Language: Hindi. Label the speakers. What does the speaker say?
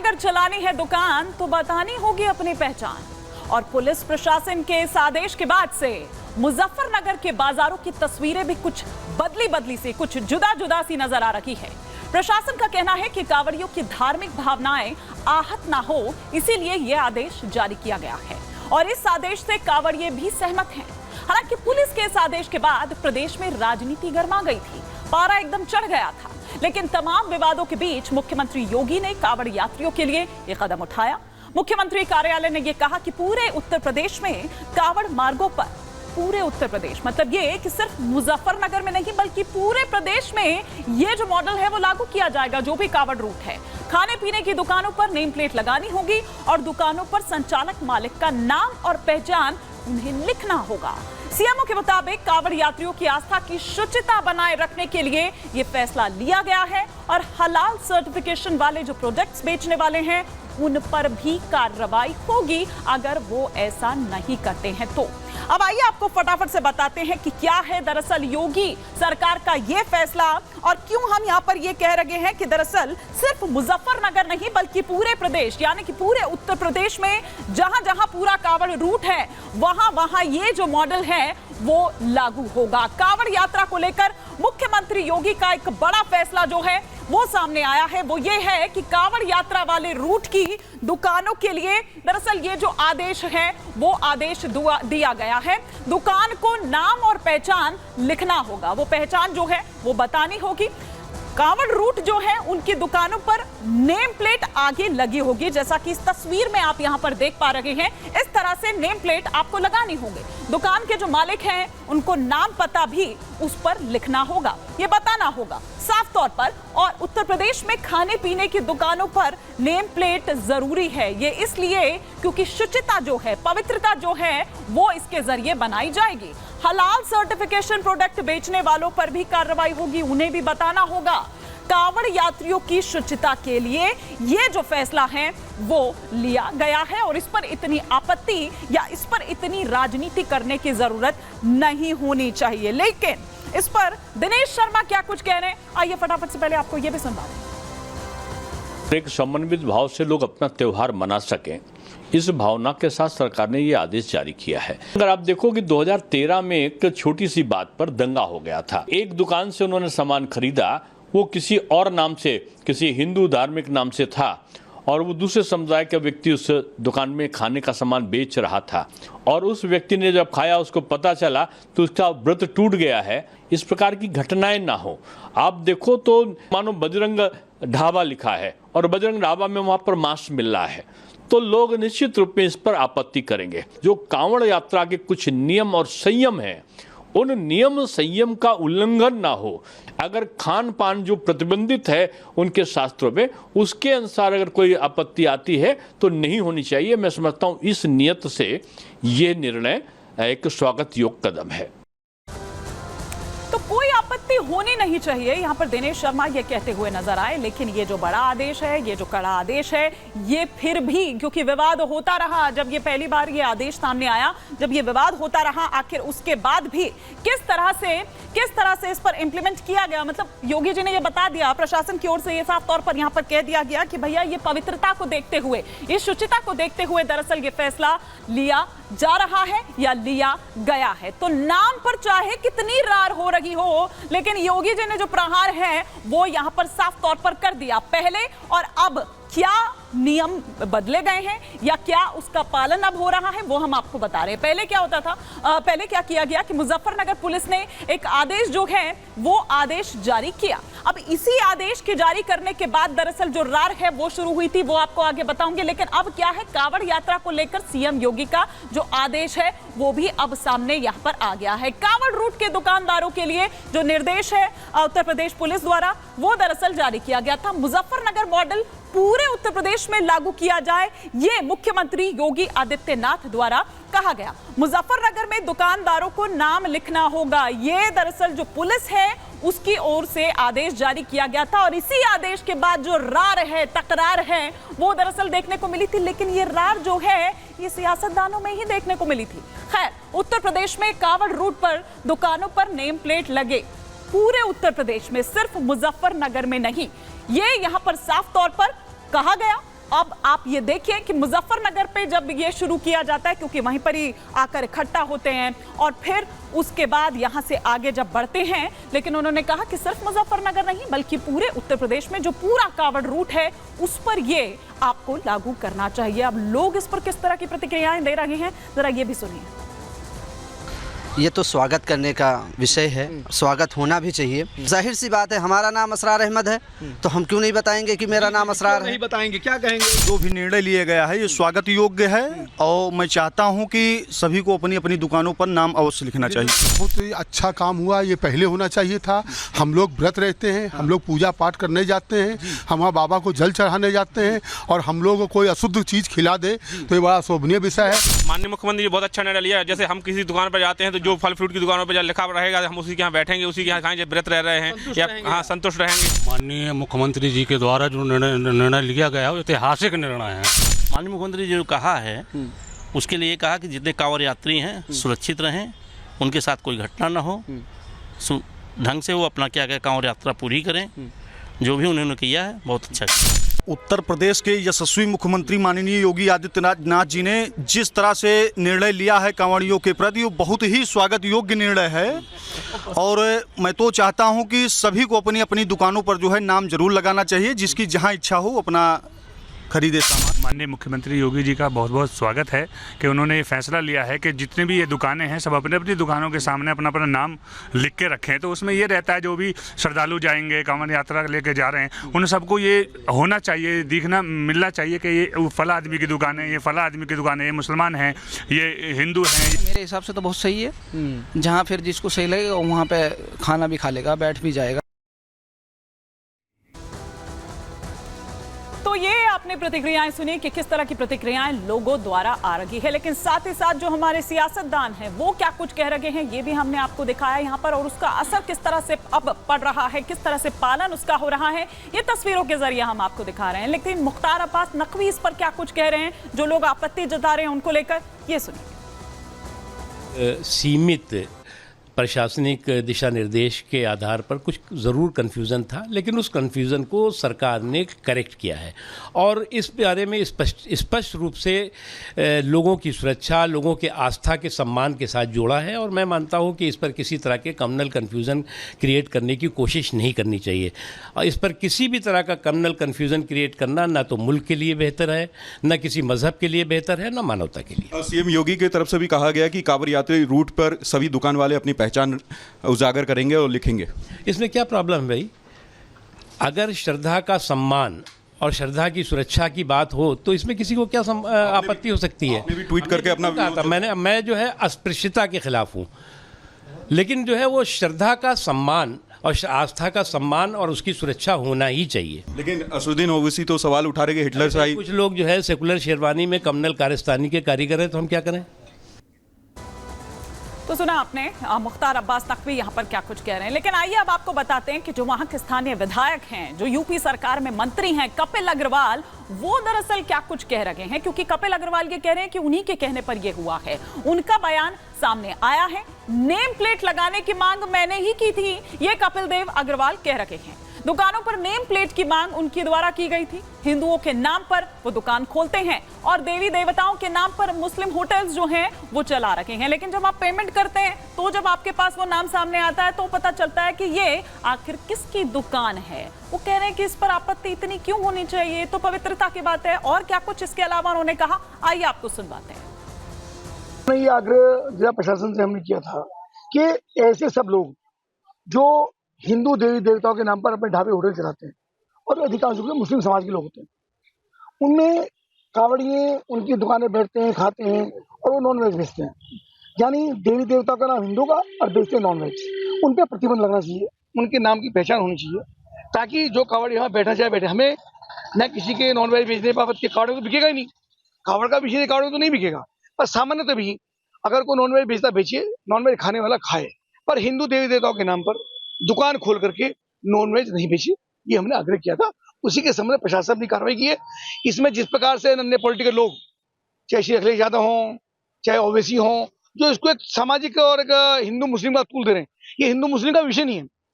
Speaker 1: अगर चलानी है दुकान तो बतानी होगी अपनी पहचान। और पुलिस प्रशासन के इस आदेश के बाद से मुजफ्फरनगर के बाजारों की तस्वीरें भी कुछ बदली सी, कुछ जुदा सी नजर आ रही है। प्रशासन का कहना है कि कांवड़ियों की धार्मिक भावनाएं आहत ना हो, इसीलिए यह आदेश जारी किया गया है और इस आदेश से कांवड़िए भी सहमत हैं। हालांकि पुलिस के इस आदेश के बाद प्रदेश में राजनीति गर्मा गई थी, पारा एकदम चढ़ गया था। लेकिन तमाम विवादों के बीच मुख्यमंत्री योगी ने कांवड़ यात्रियों के लिए यह कदम उठाया। मुख्यमंत्री कार्यालय ने यह कहा कि पूरे उत्तर प्रदेश में कांवड़ मार्गों पर, पूरे उत्तर प्रदेश मतलब ये कि सिर्फ मुजफ्फरनगर में नहीं बल्कि पूरे प्रदेश में ये जो मॉडल है वो लागू किया जाएगा। जो भी कांवड़ रूट है, खाने पीने की दुकानों पर नेम प्लेट लगानी होगी और दुकानों पर संचालक मालिक का नाम और पहचान उन्हें लिखना होगा। सीएमओ के मुताबिक कांवड़ यात्रियों की आस्था की शुचिता बनाए रखने के लिए यह फैसला लिया गया है और हलाल सर्टिफिकेशन वाले जो प्रोडक्ट्स बेचने वाले हैं उन पर भी कार्रवाई होगी अगर वो ऐसा नहीं करते हैं तो। अब आइए आपको फटाफट से बताते हैं कि क्या है दरअसल योगी सरकार का ये फैसला और क्यों हम यहाँ पर ये कह रहे हैं कि दरअसल सिर्फ मुजफ्फरनगर नहीं बल्कि पूरे प्रदेश यानी कि पूरे उत्तर प्रदेश में जहां जहां पूरा कांवड़ रूट है वहां ये जो मॉडल है वो लागू होगा। कांवड़ यात्रा को लेकर मुख्यमंत्री योगी का एक बड़ा फैसला जो है वो सामने आया है, वो ये है कि कांवड़ यात्रा वाले रूट की दुकानों के लिए दरअसल ये जो आदेश है वो आदेश दिया गया है। दुकान को नाम और पहचान लिखना होगा, वो पहचान जो है वो बतानी होगी। कांवड़ रूट जो है उनकी दुकानों पर नेम प्लेट आगे लगी होगी, जैसा कि इस तस्वीर में आप यहां पर देख पा रहे हैं। इस तरह से नेम प्लेट आपको लगानी होगी। दुकान के जो मालिक हैं उनको नाम पता भी उस पर लिखना होगा, ये बताना होगा साफ तौर पर। और उत्तर प्रदेश में खाने पीने की दुकानों पर नेम प्लेट जरूरी है, ये इसलिए क्योंकि शुचिता जो है, पवित्रता जो है वो इसके जरिए बनाई जाएगी। हलाल सर्टिफिकेशन प्रोडक्ट बेचने वालों पर भी कार्रवाई होगी, उन्हें भी बताना होगा। कांवड़ यात्रियों की शुचिता के लिए ये जो फैसला है वो लिया गया है और इस पर इतनी आपत्ति या इस पर इतनी राजनीति करने की जरूरत नहीं होनी चाहिए। लेकिन इस पर दिनेश शर्मा क्या कुछ कह रहे हैं, आइए फटाफट से पहले आपको ये भी सुनवा दें।
Speaker 2: एक समन्वित भाव से लोग अपना त्योहार मना सकें, इस भावना के साथ सरकार ने ये आदेश जारी किया है। अगर आप देखो कि 2013 में एक छोटी सी बात पर दंगा हो गया था। एक दुकान से उन्होंने सामान खरीदा, वो किसी और नाम से, किसी हिंदू धार्मिक नाम से था और वो दूसरे समुदाय का व्यक्ति उस दुकान में खाने का सामान बेच रहा था और उस व्यक्ति ने जब खाया उसको पता चला तो उसका व्रत टूट गया है। इस प्रकार की घटनाएं ना हो। आप देखो तो मानो बजरंग ढाबा लिखा है और बजरंग ढाबा में वहां पर मांस मिल रहा है, तो लोग निश्चित रूप में इस पर आपत्ति करेंगे। जो कांवड़ यात्रा के कुछ नियम और संयम हैं, उन नियम संयम का उल्लंघन ना हो। अगर खान पान जो प्रतिबंधित है उनके शास्त्रों में, उसके अनुसार अगर कोई आपत्ति आती है तो नहीं होनी चाहिए। मैं समझता हूँ इस नियत से ये निर्णय एक स्वागत योग्य कदम है।
Speaker 1: तो कोई आपत्ति होनी नहीं चाहिए, यहाँ पर दिनेश शर्मा ये कहते हुए नजर आए। लेकिन ये जो बड़ा आदेश है, ये जो कड़ा आदेश है, ये फिर भी क्योंकि विवाद होता रहा, जब ये पहली बार ये आदेश सामने आया, जब ये विवाद होता रहा, आखिर उसके बाद भी किस तरह से इस पर इंप्लीमेंट किया गया। मतलब योगी जी ने ये बता दिया, प्रशासन की ओर से ये साफ तौर पर यहाँ पर कह दिया गया कि भैया ये पवित्रता को देखते हुए, ये शुचिता को देखते हुए दरअसल ये फैसला लिया जा रहा है या लिया गया है। तो नाम पर चाहे कितनी रार हो रही हो, लेकिन योगी जी ने जो प्रहार है वो यहां पर साफ तौर पर कर दिया। पहले और अब क्या नियम बदले गए हैं या क्या उसका पालन अब हो रहा है वो हम आपको बता रहे हैं। पहले क्या होता था, पहले क्या किया गया कि मुजफ्फरनगर पुलिस ने एक आदेश जो है वो आदेश जारी किया। अब इसी आदेश के जारी करने के बाद दरअसल जो रार है वो शुरू हुई थी, वो आपको आगे बताऊंगे। लेकिन अब क्या है, कांवड़ यात्रा को लेकर सीएम योगी का जो आदेश है वो भी अब सामने यहां पर आ गया है। कांवड़ रूट के दुकानदारों के लिए जो निर्देश है उत्तर प्रदेश पुलिस द्वारा वो दरअसल जारी किया गया था। मुजफ्फरनगर मॉडल पूरे उत्तर प्रदेश में लागू किया जाए, ये मुख्यमंत्री योगी आदित्यनाथ द्वारा कहा गया। मुजफ्फरनगर में दुकानदारों को नाम लिखना होगा, ये दरअसल जो पुलिस है उसकी ओर से आदेश जारी किया गया था। और इसी आदेश के बाद जो रार है, तकरार है, वो दरअसल देखने को मिली थी। लेकिन ये रार जो है ये सियासतदानों में ही देखने को मिली थी। खैर, उत्तर प्रदेश में कांवड़ रूट पर दुकानों पर नेम प्लेट लगे, पूरे उत्तर प्रदेश में, सिर्फ मुजफ्फरनगर में नहीं, ये यहां पर साफ तौर पर कहा गया अब आप ये देखिए कि मुजफ्फरनगर पे जब ये शुरू किया जाता है, क्योंकि वहीं पर ही आकर इकट्ठा होते हैं और फिर उसके बाद यहां से आगे जब बढ़ते हैं, लेकिन उन्होंने कहा कि सिर्फ मुजफ्फरनगर नहीं बल्कि पूरे उत्तर प्रदेश में जो पूरा कांवड़ रूट है उस पर ये आपको लागू करना चाहिए। अब लोग इस पर किस तरह की प्रतिक्रियाएं दे रहे हैं, जरा ये भी सुनिए।
Speaker 3: ये तो स्वागत करने का विषय है, स्वागत होना भी चाहिए। जाहिर सी बात है, हमारा नाम असरार अहमद है तो हम क्यों नहीं बताएंगे कि मेरा नाम असरार है?
Speaker 4: नहीं बताएंगे, क्या कहेंगे? जो भी निर्णय लिया गया है ये स्वागत योग्य है और मैं चाहता हूं कि सभी को अपनी अपनी दुकानों पर नाम अवश्य लिखना चाहिए।
Speaker 5: बहुत ही अच्छा काम हुआ, ये पहले होना चाहिए था। हम लोग व्रत रहते हैं, हम लोग पूजा पाठ करने जाते हैं, हम बाबा को जल चढ़ाने जाते हैं और हम लोग को कोई अशुद्ध चीज़ खिला दे तो ये बड़ा शोभनीय विषय है।
Speaker 6: माननीय मुख्यमंत्री जी बहुत अच्छा निर्णय लिया है। जैसे हम किसी दुकान पर जाते हैं तो जो फल फ्रूट की दुकानों पर जो लिखा रहेगा हम उसी के यहाँ बैठेंगे, उसी के यहाँ खाएंगे, व्रत रह रहे हैं या हाँ संतुष्ट रहेंगे।
Speaker 7: माननीय मुख्यमंत्री जी के द्वारा जो निर्णय लिया गया है वो ऐतिहासिक निर्णय है।
Speaker 8: माननीय मुख्यमंत्री जी जो कहा है उसके लिए कहा कि जितने कांवड़ यात्री हैं सुरक्षित रहें, उनके साथ कोई घटना ना हो, ढंग से वो अपना क्या क्या कांवड़ यात्रा पूरी करें। जो भी उन्होंने किया है बहुत अच्छा किया।
Speaker 4: उत्तर प्रदेश के यशस्वी मुख्यमंत्री माननीय योगी आदित्यनाथ जी ने जिस तरह से निर्णय लिया है कांवड़ियों के प्रति वो बहुत ही स्वागत योग्य निर्णय है और मैं तो चाहता हूं कि सभी को अपनी अपनी दुकानों पर जो है नाम जरूर लगाना चाहिए, जिसकी जहां इच्छा हो अपना खरीदे सामान।
Speaker 7: माननीय मुख्यमंत्री योगी जी का बहुत बहुत स्वागत है कि उन्होंने ये फैसला लिया है कि जितने भी ये दुकानें हैं सब अपने अपनी दुकानों के सामने अपना अपना नाम लिख के रखें। तो उसमें ये रहता है जो भी श्रद्धालु जाएंगे कांवड़ यात्रा लेके जा रहे हैं उन सबको ये होना चाहिए, दिखना मिलना चाहिए कि ये फला आदमी की दुकान है, ये फला आदमी की दुकान है, ये मुसलमान हैं, ये हिंदू हैं।
Speaker 9: मेरे हिसाब से तो बहुत सही है। जहाँ फिर जिसको सही लगेगा वहाँ पे खाना भी खा लेगा, बैठ भी जाएगा।
Speaker 1: तो ये आपने प्रतिक्रियाएं सुनी कि किस तरह की प्रतिक्रियाएं लोगों द्वारा आ रही है, लेकिन साथ ही साथ जो हमारे सियासतदान हैं वो क्या कुछ कह रहे हैं ये भी हमने आपको दिखाया यहाँ पर, और उसका असर किस तरह से अब पड़ रहा है, किस तरह से पालन उसका हो रहा है, ये तस्वीरों के जरिए हम आपको दिखा रहे हैं। लेकिन मुख्तार अब्बास नकवी इस पर क्या कुछ कह रहे हैं, जो लोग आपत्ति जता रहे हैं उनको लेकर, ये सुनिए।
Speaker 2: सीमित प्रशासनिक दिशा निर्देश के आधार पर कुछ ज़रूर कन्फ्यूज़न था, लेकिन उस कन्फ्यूज़न को सरकार ने करेक्ट किया है और इस बारे में स्पष्ट रूप से लोगों की सुरक्षा, लोगों के आस्था के सम्मान के साथ जोड़ा है। और मैं मानता हूं कि इस पर किसी तरह के कम्युनल कन्फ्यूज़न क्रिएट करने की कोशिश नहीं करनी चाहिए। और इस पर किसी भी तरह का कम्युनल कन्फ्यूज़न क्रिएट करना ना तो मुल्क के लिए बेहतर है, ना किसी मजहब के लिए बेहतर है, ना मानवता के लिए।
Speaker 10: सीएम योगी की तरफ से भी कहा गया कि कांवड़ यात्री रूट पर सभी दुकान वाले अपनी पहचान उजागर करेंगे और लिखेंगे।
Speaker 2: इसमें क्या प्रॉब्लम है भाई? अगर श्रद्धा का सम्मान और श्रद्धा की सुरक्षा की बात हो तो इसमें किसी को क्या आपत्ति हो सकती है?
Speaker 10: आपने भी ट्वीट करके अपना
Speaker 2: मैं जो है अस्पृश्यता के खिलाफ हूँ, लेकिन जो है वो श्रद्धा का सम्मान और आस्था का सम्मान और उसकी सुरक्षा होना ही चाहिए।
Speaker 10: लेकिन असुद्दीन ओवैसी तो सवाल उठा रहे कि हिटलर से
Speaker 2: कुछ लोग जो है सेकुलर शेरवानी में कम्युनल कारस्तानी के कारीगर हैं, तो हम क्या करें?
Speaker 1: तो सुना आपने मुख्तार अब्बास नकवी यहाँ पर क्या कुछ कह रहे हैं, लेकिन आइए अब आपको बताते हैं कि जो वहाँ के स्थानीय विधायक हैं, जो यूपी सरकार में मंत्री हैं, कपिल अग्रवाल, वो दरअसल क्या कुछ कह रहे हैं। क्योंकि कपिल अग्रवाल ये कह रहे हैं कि उन्हीं के कहने पर ये हुआ है। उनका बयान सामने आया है, नेम प्लेट लगाने की मांग मैंने ही की थी, ये कपिल देव अग्रवाल कह रहे हैं। दुकानों पर नेम प्लेट की मांग उनके द्वारा की गई थी। हिंदुओं के नाम पर वो दुकान खोलते हैं और देवी देवताओं के नाम पर मुस्लिम होटल्स जो हैं वो चला रखे हैं। लेकिन जब आप पेमेंट करते हैं तो जब आपके पास वो नाम सामने आता है तो पता चलता है कि ये आखिर किसकी दुकान है। वो कह रहे हैं कि इस पर आपत्ति इतनी क्यों होनी चाहिए, तो पवित्रता की बात है। और क्या कुछ इसके अलावा उन्होंने कहा, आइए आपको सुनवाते हैं।
Speaker 11: ये आग्रह जिला प्रशासन से हमने किया था कि ऐसे सब लोग जो हिंदू देवी देवताओं के नाम पर अपने ढाबे होटल चलाते हैं और अधिकांश रूप से मुस्लिम समाज के लोग होते हैं, उनमें कांवड़िए उनकी दुकानें बैठते हैं, खाते हैं और वो नॉन वेज बेचते हैं। यानी देवी देवताओं का नाम हिंदू का और बेचते हैं नॉन वेज। उन पर प्रतिबंध लगना चाहिए, उनके नाम की पहचान होनी चाहिए, ताकि जो कांवड़ यहाँ बैठा चाहे बैठे। हमें न किसी के नॉन वेज बेचने बाबत के कांवड़ तो बिकेगा ही नहीं, कांवड़ का विषय कांवड़ तो नहीं बिकेगा। पर सामान्य तो भी अगर कोई नॉन वेज बेचता बेचे, नॉन वेज खाने वाला खाए, पर हिंदू देवी देवताओं के नाम पर दुकान खोल करके नॉन वेज नहीं बेचे, ये हमने आग्रह किया था। उसी के संबंध में प्रशासन अपनी कार्रवाई की है। इसमें जिस प्रकार से अन्य पॉलिटिकल लोग, चाहे श्री अखिलेश यादव हों, चाहे ओवैसी हों, जो इसको एक सामाजिक और एक हिंदू मुस्लिम का तूल दे रहे हैं, ये हिंदू मुस्लिम का विषय नहीं है।